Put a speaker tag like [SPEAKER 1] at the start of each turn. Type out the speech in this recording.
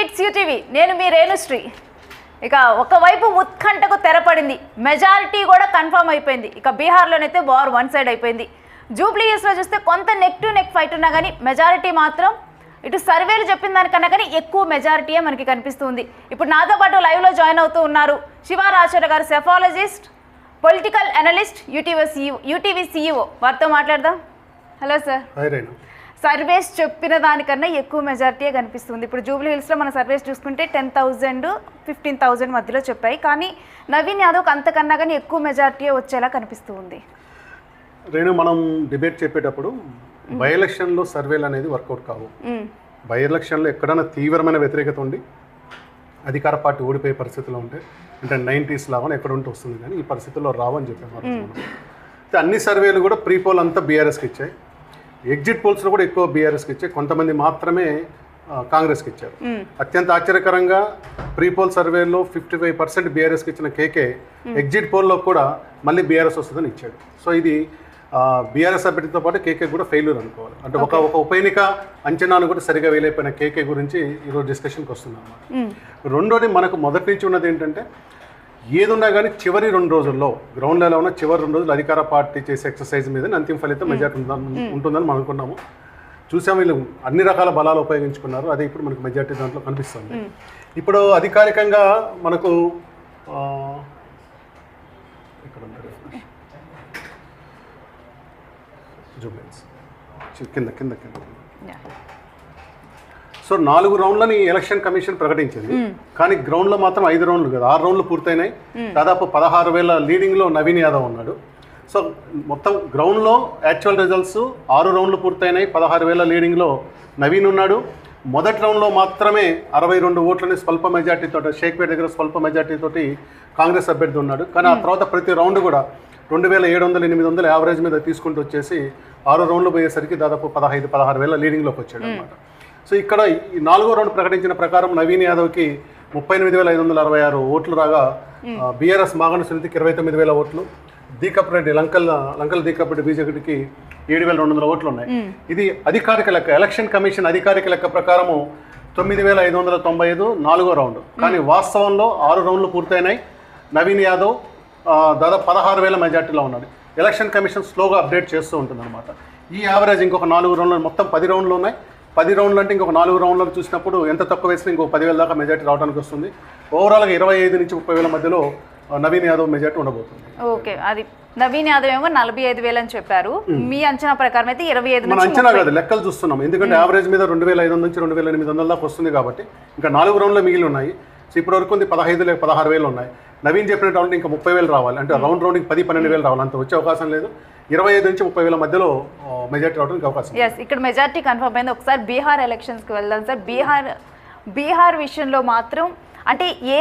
[SPEAKER 1] It's UTV. నేను మీ రేణుశ్రీ. ఇక ఒకవైపు ఉత్కంఠకు తెరపడింది, మెజారిటీ కూడా కన్ఫర్మ్ అయిపోయింది. ఇక బీహార్లోనైతే వార్ వన్ సైడ్ అయిపోయింది. జూబ్లీ హిల్స్లో చూస్తే కొంత నెక్ టు నెక్ ఫైట్ ఉన్నా కానీ మెజారిటీ మాత్రం ఇటు సర్వేలు చెప్పిన దానికన్నా కానీ ఎక్కువ మెజారిటీయే మనకి కనిపిస్తుంది. ఇప్పుడు నాతో పాటు లైవ్లో జాయిన్ అవుతూ ఉన్నారు శివారాచార్య గారు, psephologist, political analyst, UTV CEO. వారితో మాట్లాడదాం. Hello sir. సర్వేస్ చెప్పిన దానికన్నా ఎక్కువ మెజారిటీయే కనిపిస్తుంది. ఇప్పుడు జూబ్లీ హిల్స్లో మన సర్వేస్ చూసుకుంటే 10,000 15,000 మధ్యలో చెప్పాయి, కానీ నవీన్ యాదవ్కి అంతకన్నా కానీ ఎక్కువ మెజారిటీయే వచ్చేలా కనిపిస్తుంది.
[SPEAKER 2] మనం డిబేట్ చెప్పేటప్పుడు బై ఎలక్షన్లో సర్వేలు అనేది వర్కౌట్ కావు. బై ఎలక్షన్లో ఎక్కడైనా తీవ్రమైన వ్యతిరేకత ఉండి అధికార పార్టీ ఓడిపోయే పరిస్థితిలో ఉంటే, అంటే 90s లాగా ఎక్కడ ఉంటే వస్తుంది, కానీ ఈ పరిస్థితుల్లో రావని చెప్పాము. అన్ని సర్వేలు కూడా ప్రీ పోల్ అంతా బీఆర్ఎస్కి ఇచ్చాయి, ఎగ్జిట్ పోల్స్లో కూడా ఎక్కువ బీఆర్ఎస్కి ఇచ్చాయి, కొంతమంది మాత్రమే కాంగ్రెస్కి ఇచ్చారు. అత్యంత ఆశ్చర్యకరంగా ప్రీ పోల్ సర్వేలో 55% బీఆర్ఎస్కి ఇచ్చిన కేకే ఎగ్జిట్ పోల్లో కూడా మళ్ళీ బీఆర్ఎస్ వస్తుందని ఇచ్చాడు. సో ఇది బీఆర్ఎస్ అభ్యర్థితో పాటు కేకే కూడా ఫెయిల్యూర్ అనుకోవాలి. అంటే ఒక ఉప ఎన్నిక అంచనాను కూడా సరిగా వేయలేకపోయిన కేకే గురించి ఈరోజు డిస్కషన్కి వస్తున్నాం అన్నమాట. రెండోది, మనకు మొదటి నుంచి ఉన్నది ఏంటంటే, ఏదున్నా కానీ చివరి 2 రోజుల్లో గ్రౌండ్ లెవెల్లో ఉన్న చివరి 2 రోజులు అధికార పార్టీ చేసే ఎక్సర్సైజ్ మీద అంతిమ ఫలితం మెజార్టీ ఉంటుందని మనం అనుకున్నాము. చూసాము, వీళ్ళు అన్ని రకాల బలాలు ఉపయోగించుకున్నారు. అదే ఇప్పుడు మనకు మెజార్టీ దాంట్లో కనిపిస్తుంది. ఇప్పుడు అధికారికంగా మనకు ఇక్కడ కింద కింద కింద సో 4 రౌండ్లని ఎలక్షన్ కమిషన్ ప్రకటించింది, కానీ గ్రౌండ్లో మాత్రం 5 రౌండ్లు కదా, 6 రౌండ్లు పూర్తయినాయి. దాదాపు 16,000 లీడింగ్లో నవీన్ యాదవ్ ఉన్నాడు. సో మొత్తం గ్రౌండ్లో యాక్చువల్ రిజల్ట్స్ 6 రౌండ్లు పూర్తయినాయి, 16,000 లీడింగ్లో నవీన్ ఉన్నాడు. మొదటి రౌండ్లో మాత్రమే 62 ఓట్లని స్వల్ప మెజార్టీతో, షేక్పేట్ దగ్గర స్వల్ప మెజార్టీతోటి కాంగ్రెస్ అభ్యర్థి ఉన్నాడు. కానీ ఆ తర్వాత ప్రతి రౌండ్ కూడా 2,700 800 యావరేజ్ మీద తీసుకుంటూ వచ్చేసి 6 రౌండ్లు పోయేసరికి దాదాపు 15,000-16,000 లీడింగ్లోకి వచ్చాడు అనమాట. సో ఇక్కడ ఈ 4వ రౌండ్ ప్రకటించిన ప్రకారం నవీన్ యాదవ్కి 38,566 ఓట్లు రాగా, బీఆర్ఎస్ మాగంటి సునీతకి 29,000 ఓట్లు, దీకప్ రెడ్డి లంకల్ దీకప్ రెడ్డి బీజేపీకి 7,200 ఓట్లు ఉన్నాయి. ఇది అధికారిక లెక్క, ఎలక్షన్ కమిషన్ అధికారిక లెక్క ప్రకారము 9,595 4వ రౌండ్. కానీ వాస్తవంలో 6 రౌండ్లు పూర్తయినాయి. నవీన్ యాదవ్ దాదాపు 16,000 మెజార్టీలో ఉన్నాడు. ఎలక్షన్ కమిషన్ స్లోగా అప్డేట్ చేస్తూ ఉంటుంది అనమాట. ఈ యావరేజ్ ఇంకొక 4 రౌండ్లు, మొత్తం 10 రౌండ్లు ఉన్నాయి. 10 రౌండ్లు అంటే ఇంకొక 4 రౌండ్లకు చూసినప్పుడు ఎంత తక్కువ వేసినా ఇంకొక 10,000 దాకా మెజార్టీ రావడానికి వస్తుంది. ఓవరాల్గా 25,000-30,000 మధ్యలో నవీన్ యాదవ్ మెజార్టీ ఉండబోతుంది.
[SPEAKER 1] ఓకే, అది నవీన్ యాదవ్ ఏమో 45,000 అని చెప్పారు. మీ అంచనా ప్రకారం అయితే 25
[SPEAKER 2] మన అంచనా కాదు, లెక్కలు చూస్తున్నాం. ఎందుకంటే యావరేజ్ మీద 2,500 నుంచి 2,800 దాకా వస్తుంది కాబట్టి ఇంకా 4 రౌండ్లు మిగిలి ఉన్నాయి. సో ఇప్పటి వరకు 15,000-16,000 ఉన్నాయి. నవీన్ చెప్పినట్టు రౌండ్ ఇంకా 30,000 రావాలి, అంటే రౌండ్కి 10-12,000 రావాలి. అంత వచ్చే అవకాశం లేదు. 25,000-30,000 మధ్యలో మెజార్టీ రావడానికి అవకాశం.
[SPEAKER 1] ఇక్కడ మెజార్టీ కన్ఫర్మ్ అయింది. ఒకసారి బీహార్ ఎలక్షన్స్కి వెళ్దాం సార్. బీహార్ విషయంలో మాత్రం అంటే ఏ